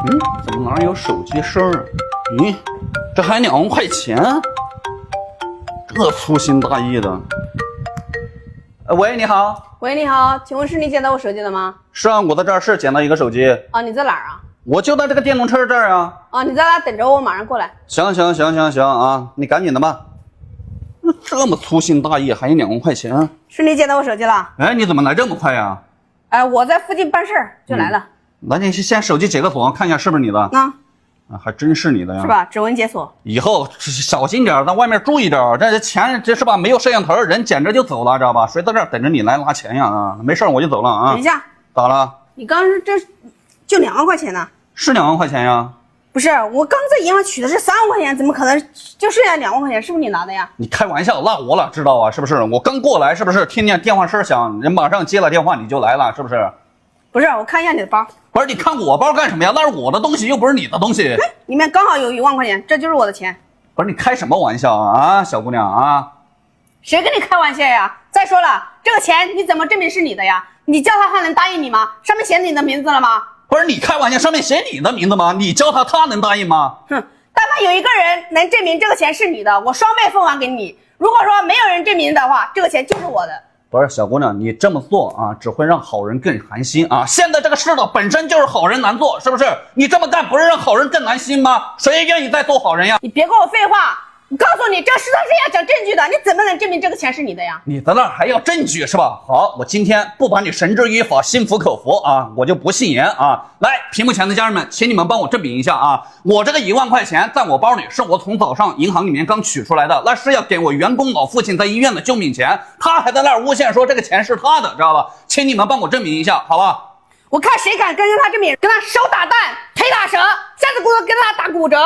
怎么哪有手机声啊？这还2万块钱，这粗心大意的。喂，你好。喂，你好，请问是你捡到我手机了吗？是啊，我在这儿是捡到一个手机。哦，你在哪儿啊？我就在这个电动车这儿啊。哦，你在哪等着我，马上过来。行啊，你赶紧的吧。这么粗心大意，还有2万块钱。是你捡到我手机了？哎，你怎么来这么快呀？我在附近办事儿就来了。那你先手机解个锁，看一下是不是你的。啊，还真是你的呀。是吧？指纹解锁。以后小心点，在外面注意点。这钱这是吧？没有摄像头，人捡着就走了，知道吧？谁在这儿等着你来拿钱呀？啊，没事我就走了啊。等一下，咋了？你刚刚这就2万块钱呢？是2万块钱呀？不是，我刚在银行取的是3万块钱，怎么可能就剩下2万块钱？是不是你拿的呀？你开玩笑，拉我了，知道啊？是不是？我刚过来，是不是？听见电话声响，人马上接了电话，你就来了，是不是？不是，我看一下你的包。不是，你看我包干什么呀？那是我的东西，又不是你的东西。里面刚好有1万块钱，这就是我的钱。不是，你开什么玩笑啊，小姑娘啊？谁跟你开玩笑呀？再说了，这个钱你怎么证明是你的呀？你叫他能答应你吗？上面写你的名字了吗？不是，你开玩笑，上面写你的名字吗？你教他能答应吗？但凡有一个人能证明这个钱是你的，我双倍奉还给你。如果说没有人证明的话，这个钱就是我的。不是，小姑娘，你这么做啊，只会让好人更寒心啊！现在这个世道本身就是好人难做，是不是？你这么干不是让好人更难心吗？谁愿意再做好人呀？你别跟我废话，我告诉你，这个实在是要讲证据的，你怎么能证明这个钱是你的呀？你在那儿还要证据是吧？好，我今天不把你绳之于法，心服口服啊，我就不信言啊！来，屏幕前的家人们，请你们帮我证明一下啊！我这个1万块钱在我包里，是我从早上银行里面刚取出来的，那是要给我员工老父亲在医院的救命钱，他还在那儿诬陷说这个钱是他的，知道吧？请你们帮我证明一下，好吧？我看谁敢跟他证明，跟他手打蛋，腿打折，下次给我跟他打骨折。